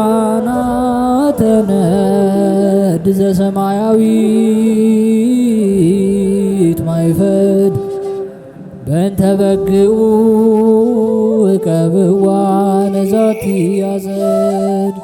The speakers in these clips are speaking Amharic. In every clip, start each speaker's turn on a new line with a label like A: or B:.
A: ሊቃናተ ነድ ዘሰማያዊት ማይፈድ በእንተ በግዑ እቀብዋ ነዛቲ ያዘድ።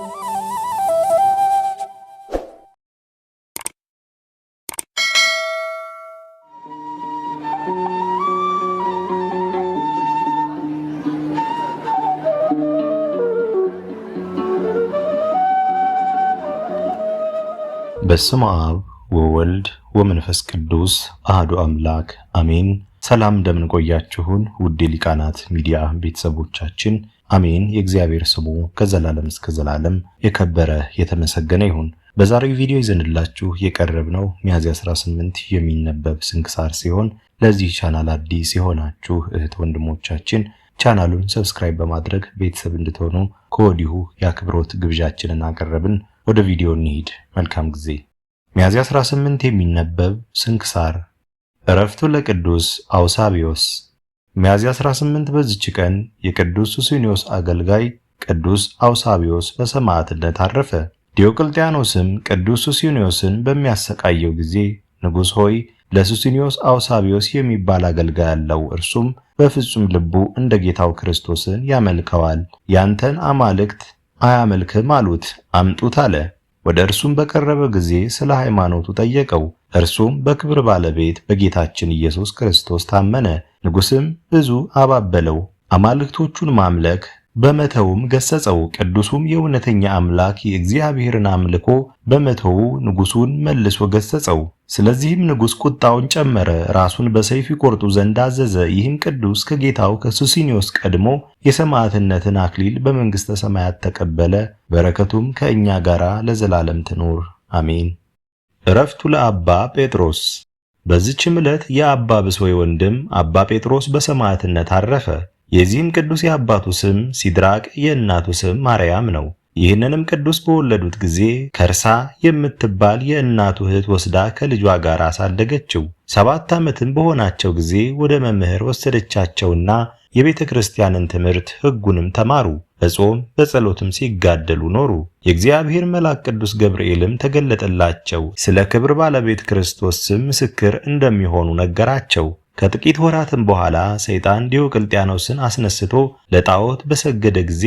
B: በስመ አብ ወወልድ ወመንፈስ ቅዱስ አሐዱ አምላክ አሜን። ሰላም እንደምን ቆያችሁን? ውድ ሊቃናት ሚዲያ ቤተሰቦቻችን አሜን። የእግዚአብሔር ስሙ ከዘላለም እስከ ዘላለም የከበረ የተመሰገነ ይሁን። በዛሬው ቪዲዮ ይዘንላችሁ የቀረብነው ሚያዝያ 18 የሚነበብ ስንክሳር ሲሆን ለዚህ ቻናል አዲስ የሆናችሁ እህት ወንድሞቻችን ቻናሉን ሰብስክራይብ በማድረግ ቤተሰብ እንድትሆኑ ከወዲሁ የአክብሮት ግብዣችንን አቀረብን። ወደ ቪዲዮ እንሂድ። መልካም ጊዜ። ሚያዝያ 18 የሚነበብ ስንክሳር። ዕረፍቱ ለቅዱስ አውሳብዮስ። ሚያዝያ 18 በዚች ቀን የቅዱስ ሱስንዮስ አገልጋይ ቅዱስ አውሳብዮስ በሰማዕትነት አረፈ። ዲዮቅልጥያኖስም ቅዱስ ሱስንዮስን በሚያሰቃየው ጊዜ ንጉሥ ሆይ ለሱስንዮስ አውሳብዮስ የሚባል አገልጋይ አለው፣ እርሱም በፍጹም ልቡ እንደ ጌታው ክርስቶስን ያመልከዋል፣ ያንተን አማልክት አያመልክም አሉት። አምጡት አለ። ወደ እርሱም በቀረበ ጊዜ ስለ ሃይማኖቱ ጠየቀው። እርሱም በክብር ባለቤት በጌታችን ኢየሱስ ክርስቶስ ታመነ። ንጉሥም ብዙ አባበለው፣ አማልክቶቹን ማምለክ በመተውም ገሰጸው። ቅዱሱም የእውነተኛ አምላክ የእግዚአብሔርን አምልኮ በመተው ንጉሡን መልሶ ገሰጸው። ስለዚህም ንጉሥ ቁጣውን ጨመረ፣ ራሱን በሰይፍ ይቆርጡ ዘንድ አዘዘ። ይህም ቅዱስ ከጌታው ከሱስንዮስ ቀድሞ የሰማዕትነትን አክሊል በመንግሥተ ሰማያት ተቀበለ። በረከቱም ከእኛ ጋር ለዘላለም ትኑር አሜን። ዕረፍቱ ለአባ ጴጥሮስ። በዚችም ዕለት የአባ ብሶይ ወንድም አባ ጴጥሮስ በሰማዕትነት አረፈ። የዚህም ቅዱስ የአባቱ ስም ሲድራቅ የእናቱ ስም ማርያም ነው። ይህንንም ቅዱስ በወለዱት ጊዜ ከርሳ የምትባል የእናቱ እህት ወስዳ ከልጇ ጋር አሳደገችው። 7 ዓመትም በሆናቸው ጊዜ ወደ መምህር ወሰደቻቸውና የቤተ ክርስቲያንን ትምህርት ሕጉንም ተማሩ። በጾም በጸሎትም ሲጋደሉ ኖሩ። የእግዚአብሔር መልአክ ቅዱስ ገብርኤልም ተገለጠላቸው። ስለ ክብር ባለቤት ክርስቶስ ስም ምስክር እንደሚሆኑ ነገራቸው። ከጥቂት ወራትም በኋላ ሰይጣን ዲዮቅልጥያኖስን አስነስቶ ለጣዖት በሰገደ ጊዜ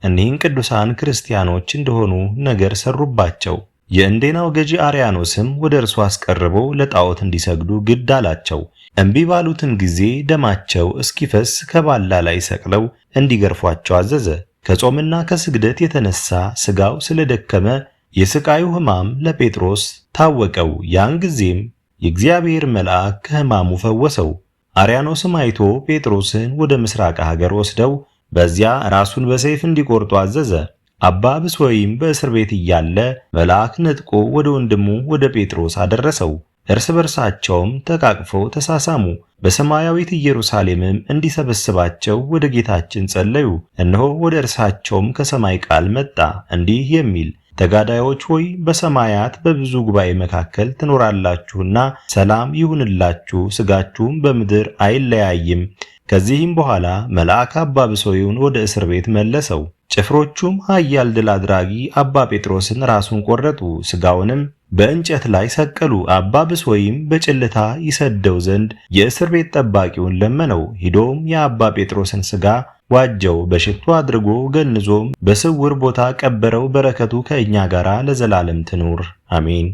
B: እኒህን ቅዱሳን ክርስቲያኖች እንደሆኑ ነገር ሰሩባቸው። የእንዴናው ገዢ አርያኖስም ወደ እርሱ አስቀርበው ለጣዖት እንዲሰግዱ ግድ አላቸው። እምቢ ባሉትን ጊዜ ደማቸው እስኪፈስ ከባላ ላይ ሰቅለው እንዲገርፏቸው አዘዘ። ከጾምና ከስግደት የተነሳ ሥጋው ስለደከመ የስቃዩ ሕማም ለጴጥሮስ ታወቀው። ያን ጊዜም የእግዚአብሔር መልአክ ከሕማሙ ፈወሰው። አርያኖስም አይቶ ጴጥሮስን ወደ ምስራቅ ሀገር ወስደው በዚያ ራሱን በሰይፍ እንዲቆርጡ አዘዘ። አባ ብሶይም በእስር ቤት እያለ መልአክ ነጥቆ ወደ ወንድሙ ወደ ጴጥሮስ አደረሰው። እርስ በርሳቸውም ተቃቅፈው ተሳሳሙ። በሰማያዊት ኢየሩሳሌምም እንዲሰበስባቸው ወደ ጌታችን ጸለዩ። እነሆ ወደ እርሳቸውም ከሰማይ ቃል መጣ እንዲህ የሚል ተጋዳዮች ሆይ በሰማያት በብዙ ጉባኤ መካከል ትኖራላችሁና ሰላም ይሁንላችሁ፣ ሥጋችሁም በምድር አይለያይም። ከዚህም በኋላ መልአክ አባ ብሶይን ወደ እስር ቤት መለሰው። ጭፍሮቹም ኃያል ድል አድራጊ አባ ጴጥሮስን ራሱን ቆረጡ፣ ሥጋውንም በእንጨት ላይ ሰቀሉ። አባ ብሶይም በጭልታ ይሰደው ዘንድ የእስር ቤት ጠባቂውን ለመነው። ሂዶም የአባ ጴጥሮስን ሥጋ ዋጀው፣ በሽቱ አድርጎ ገንዞም በስውር ቦታ ቀበረው። በረከቱ ከእኛ ጋር ለዘላለም ትኑር አሜን።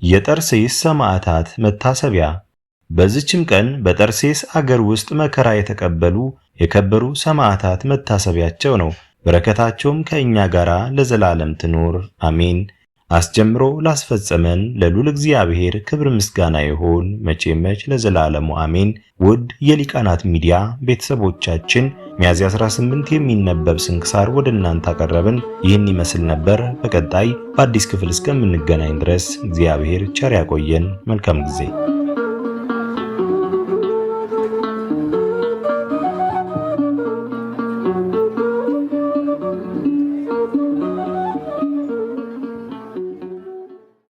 B: የጠርሴስ ሰማዕታት መታሰቢያ። በዚችም ቀን በጠርሴስ አገር ውስጥ መከራ የተቀበሉ የከበሩ ሰማዕታት መታሰቢያቸው ነው። በረከታቸውም ከእኛ ጋር ለዘላለም ትኑር አሜን። አስጀምሮ ላስፈጸመን ለልዑል እግዚአብሔር ክብር ምስጋና ይሁን መቼም ለዘላለሙ አሜን። ውድ የሊቃናት ሚዲያ ቤተሰቦቻችን ሚያዝያ 18 የሚነበብ ስንክሳር ወደ እናንተ አቀረብን። ይህን ይመስል ነበር። በቀጣይ በአዲስ ክፍል እስከምንገናኝ ድረስ እግዚአብሔር ቸር ያቆየን። መልካም ጊዜ